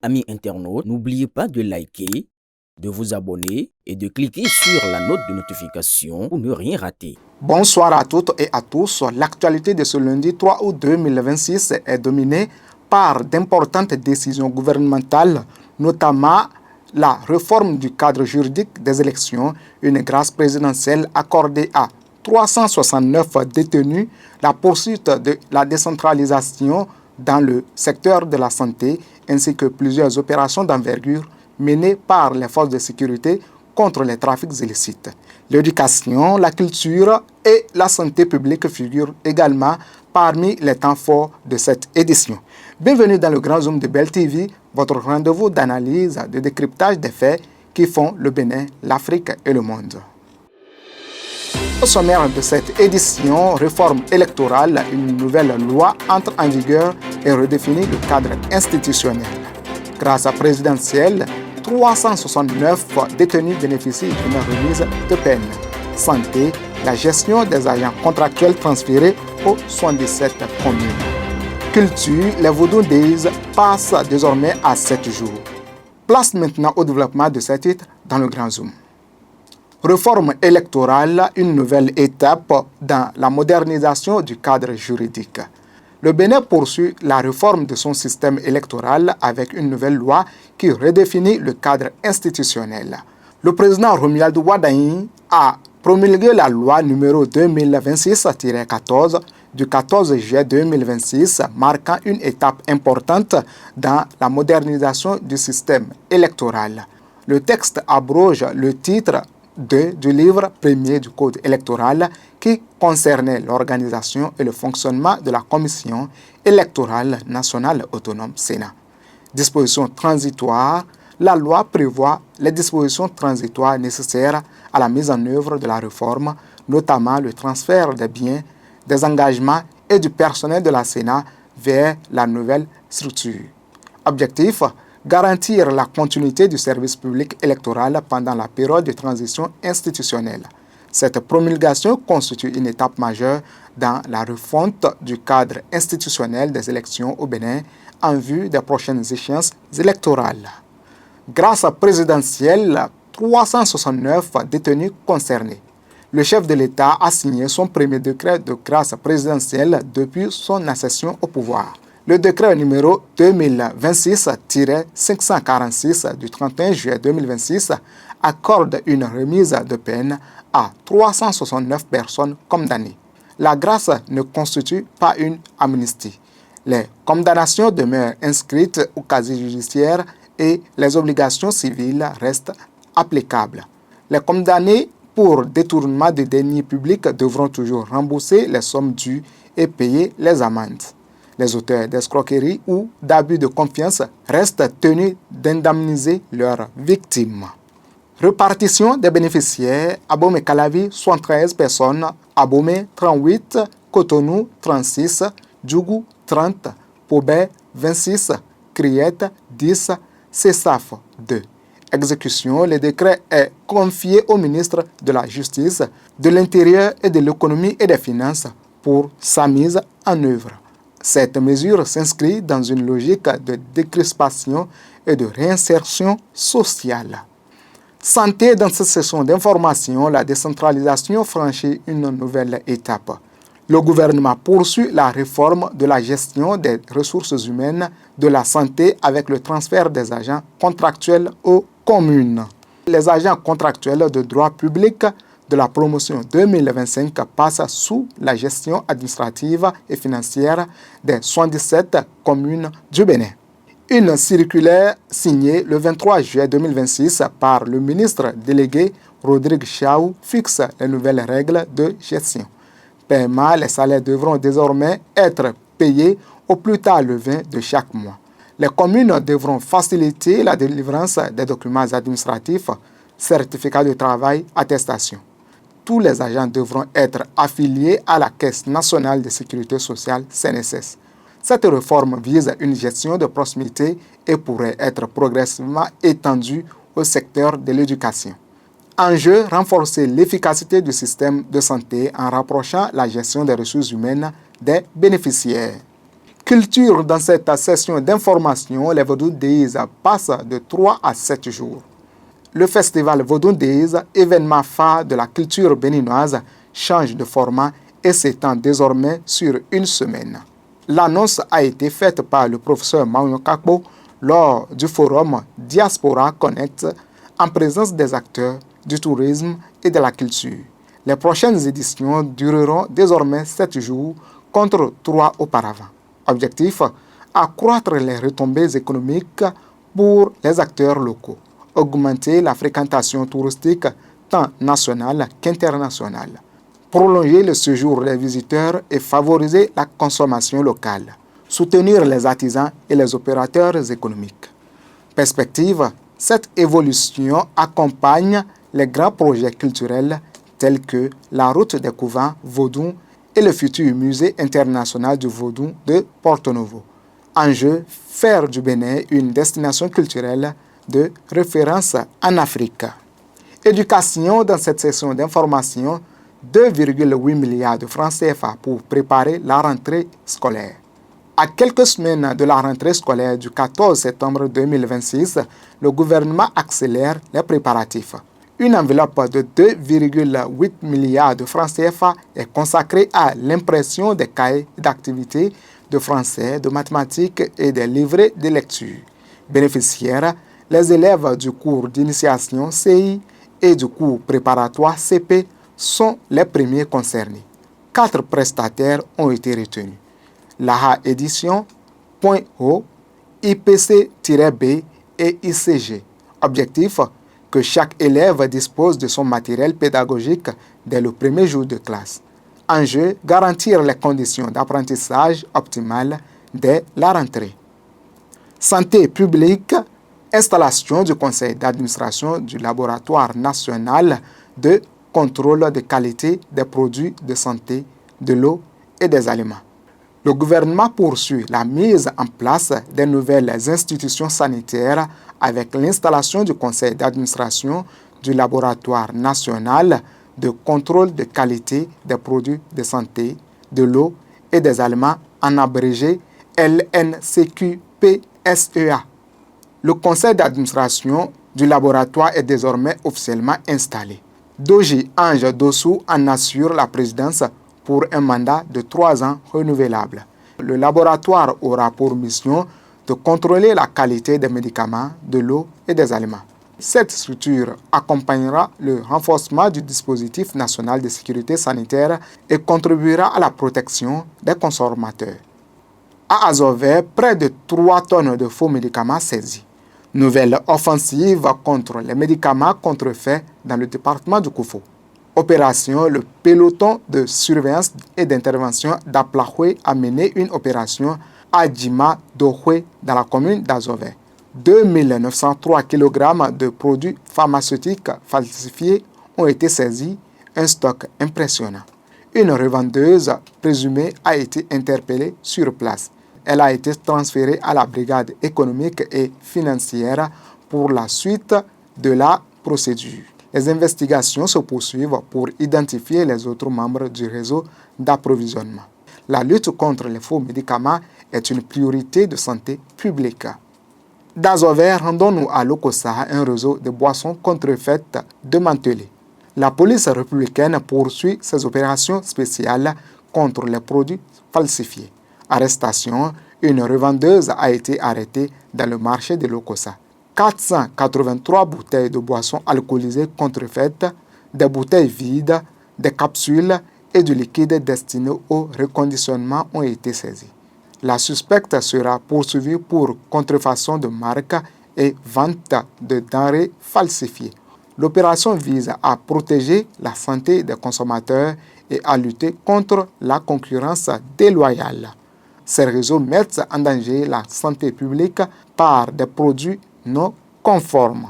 Amis internautes, n'oubliez pas de liker, de vous abonner et de cliquer sur la note de notification pour ne rien rater. Bonsoir à toutes et à tous. L'actualité de ce lundi 3 août 2026 est dominée par d'importantes décisions gouvernementales, notamment la réforme du cadre juridique des élections, une grâce présidentielle accordée à 369 détenus, la poursuite de la décentralisation dans le secteur de la santé, ainsi que plusieurs opérations d'envergure menées par les forces de sécurité contre les trafics illicites. L'éducation, la culture et la santé publique figurent également parmi les temps forts de cette édition. Bienvenue dans le Grand Zoom de Bell TV, votre rendez-vous d'analyse, de décryptage des faits qui font le Bénin, l'Afrique et le monde. Au sommaire de cette édition, réforme électorale, une nouvelle loi entre en vigueur et redéfinit le cadre institutionnel. Grâce à présidentielle, 369 détenus bénéficient d'une remise de peine. Santé, la gestion des agents contractuels transférés aux 77 communes. Culture, les Voodoo Days passent désormais à 7 jours. Place maintenant au développement de ces titres dans le Grand Zoom. Réforme électorale, une nouvelle étape dans la modernisation du cadre juridique. Le Bénin poursuit la réforme de son système électoral avec une nouvelle loi qui redéfinit le cadre institutionnel. Le président Romuald Wardani a promulgué la loi numéro 2026-14 du 14 juillet 2026, marquant une étape importante dans la modernisation du système électoral. Le texte abroge le titre 2 du livre premier du Code électoral qui concernait l'organisation et le fonctionnement de la Commission électorale nationale autonome Sénat. Dispositions transitoires. La loi prévoit les dispositions transitoires nécessaires à la mise en œuvre de la réforme, notamment le transfert des biens, des engagements et du personnel de la Sénat vers la nouvelle structure. Objectif: garantir la continuité du service public électoral pendant la période de transition institutionnelle. Cette promulgation constitue une étape majeure dans la refonte du cadre institutionnel des élections au Bénin en vue des prochaines échéances électorales. Grâce présidentielle, 369 détenus concernés. Le chef de l'État a signé son premier décret de grâce présidentielle depuis son accession au pouvoir. Le décret numéro 2026-546 du 31 juillet 2026 accorde une remise de peine à 369 personnes condamnées. La grâce ne constitue pas une amnistie. Les condamnations demeurent inscrites au casier judiciaire et les obligations civiles restent applicables. Les condamnés pour détournement de deniers publics devront toujours rembourser les sommes dues et payer les amendes. Les auteurs d'escroquerie ou d'abus de confiance restent tenus d'indemniser leurs victimes. Répartition des bénéficiaires: Abomey-Calavi, 73 personnes, Abomey, 38, Cotonou, 36, Djougou, 30, Pobet, 26, Criette, 10, Cessaf, 2. Exécution: le décret est confié au ministre de la Justice, de l'Intérieur et de l'Économie et des Finances pour sa mise en œuvre. Cette mesure s'inscrit dans une logique de décrispation et de réinsertion sociale. Santé. Dans cette session d'information, la décentralisation franchit une nouvelle étape. Le gouvernement poursuit la réforme de la gestion des ressources humaines de la santé avec le transfert des agents contractuels aux communes. Les agents contractuels de droit public de la promotion 2025 passent sous la gestion administrative et financière des 77 communes du Bénin. Une circulaire signée le 23 juillet 2026 par le ministre délégué Rodrigue Chaou fixe les nouvelles règles de gestion. Paiement: les salaires devront désormais être payés au plus tard le 20 de chaque mois. Les communes devront faciliter la délivrance des documents administratifs, certificats de travail, attestation. Tous les agents devront être affiliés à la Caisse nationale de sécurité sociale CNSS. Cette réforme vise une gestion de proximité et pourrait être progressivement étendue au secteur de l'éducation. Enjeu: renforcer l'efficacité du système de santé en rapprochant la gestion des ressources humaines des bénéficiaires. Culture. Dans cette session d'information, les Vodou Days passent de 3 à 7 jours. Le festival Vodou Days, événement phare de la culture béninoise, change de format et s'étend désormais sur une semaine. L'annonce a été faite par le professeur Maouyo Kakbo lors du forum Diaspora Connect en présence des acteurs du tourisme et de la culture. Les prochaines éditions dureront désormais 7 jours contre 3 auparavant. Objectif, accroître les retombées économiques pour les acteurs locaux, augmenter la fréquentation touristique tant nationale qu'internationale, prolonger le séjour des visiteurs et favoriser la consommation locale, soutenir les artisans et les opérateurs économiques. Perspective, cette évolution accompagne les grands projets culturels tels que la route des couvents Vodou et le futur musée international du Vodou de Porto Novo. Enjeu, faire du Bénin une destination culturelle de référence en Afrique. Éducation. Dans cette session d'information, 2,8 milliards de francs CFA pour préparer la rentrée scolaire. À quelques semaines de la rentrée scolaire du 14 septembre 2026, le gouvernement accélère les préparatifs. Une enveloppe de 2,8 milliards de francs CFA est consacrée à l'impression des cahiers d'activités de français, de mathématiques et des livrets de lecture. Bénéficiaires, les élèves du cours d'initiation CI et du cours préparatoire CP sont les premiers concernés. 4 prestataires ont été retenus. L'AHA Édition, Point O, IPC-B et ICG. Objectif, que chaque élève dispose de son matériel pédagogique dès le premier jour de classe. Enjeu, garantir les conditions d'apprentissage optimales dès la rentrée. Santé publique, installation du conseil d'administration du laboratoire national de contrôle de qualité des produits de santé, de l'eau et des aliments. Le gouvernement poursuit la mise en place des nouvelles institutions sanitaires avec l'installation du conseil d'administration du laboratoire national de contrôle de qualité des produits de santé, de l'eau et des aliments, en abrégé LNCQPSEA. Le conseil d'administration du laboratoire est désormais officiellement installé. Doji Ange Dossou en assure la présidence pour un mandat de 3 ans renouvelable. Le laboratoire aura pour mission de contrôler la qualité des médicaments, de l'eau et des aliments. Cette structure accompagnera le renforcement du dispositif national de sécurité sanitaire et contribuera à la protection des consommateurs. À Azové, près de 3 tonnes de faux médicaments saisis. Nouvelle offensive contre les médicaments contrefaits dans le département du Koufo. Opération, le peloton de surveillance et d'intervention d'Aplahoué a mené une opération à Djima Dohoué dans la commune d'Azové. 2903 kg de produits pharmaceutiques falsifiés ont été saisis, un stock impressionnant. Une revendeuse présumée a été interpellée sur place. Elle a été transférée à la brigade économique et financière pour la suite de la procédure. Les investigations se poursuivent pour identifier les autres membres du réseau d'approvisionnement. La lutte contre les faux médicaments est une priorité de santé publique. D'Azové, rendons-nous à Lokossa, un réseau de boissons contrefaites démantelé. La police républicaine poursuit ses opérations spéciales contre les produits falsifiés. Arrestation, une revendeuse a été arrêtée dans le marché de Lokossa. 483 bouteilles de boissons alcoolisées contrefaites, des bouteilles vides, des capsules et du liquide destiné au reconditionnement ont été saisies. La suspecte sera poursuivie pour contrefaçon de marque et vente de denrées falsifiées. L'opération vise à protéger la santé des consommateurs et à lutter contre la concurrence déloyale. Ces réseaux mettent en danger la santé publique par des produits non conformes.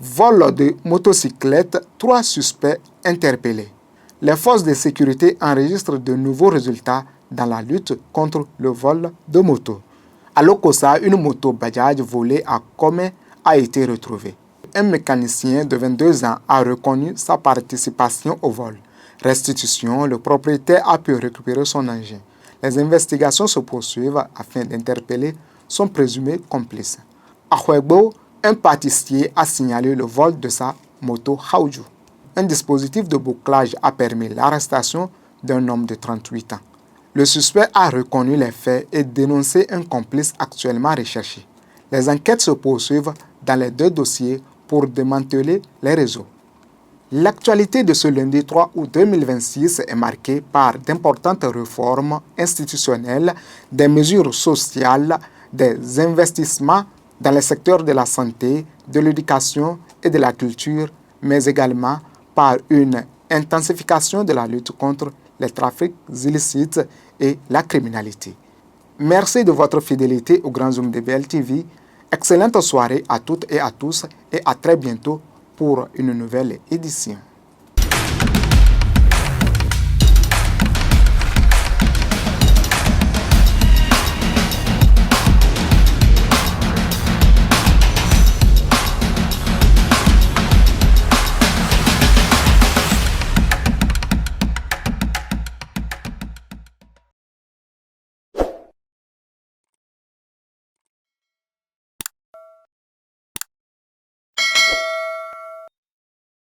Vol de motocyclettes, 3 suspects interpellés. Les forces de sécurité enregistrent de nouveaux résultats dans la lutte contre le vol de motos. À Lokossa, une moto Bajaj volée à Komé a été retrouvée. Un mécanicien de 22 ans a reconnu sa participation au vol. Restitution, le propriétaire a pu récupérer son engin. Les investigations se poursuivent afin d'interpeller son présumé complice. À Houegbo, un pâtissier a signalé le vol de sa moto Haoju. Un dispositif de bouclage a permis l'arrestation d'un homme de 38 ans. Le suspect a reconnu les faits et dénoncé un complice actuellement recherché. Les enquêtes se poursuivent dans les 2 dossiers pour démanteler les réseaux. L'actualité de ce lundi 3 août 2026 est marquée par d'importantes réformes institutionnelles, des mesures sociales, des investissements dans les secteurs de la santé, de l'éducation et de la culture, mais également par une intensification de la lutte contre les trafics illicites et la criminalité. Merci de votre fidélité au Grand Zoom de BLTV. Excellente soirée à toutes et à tous et à très bientôt pour une nouvelle édition.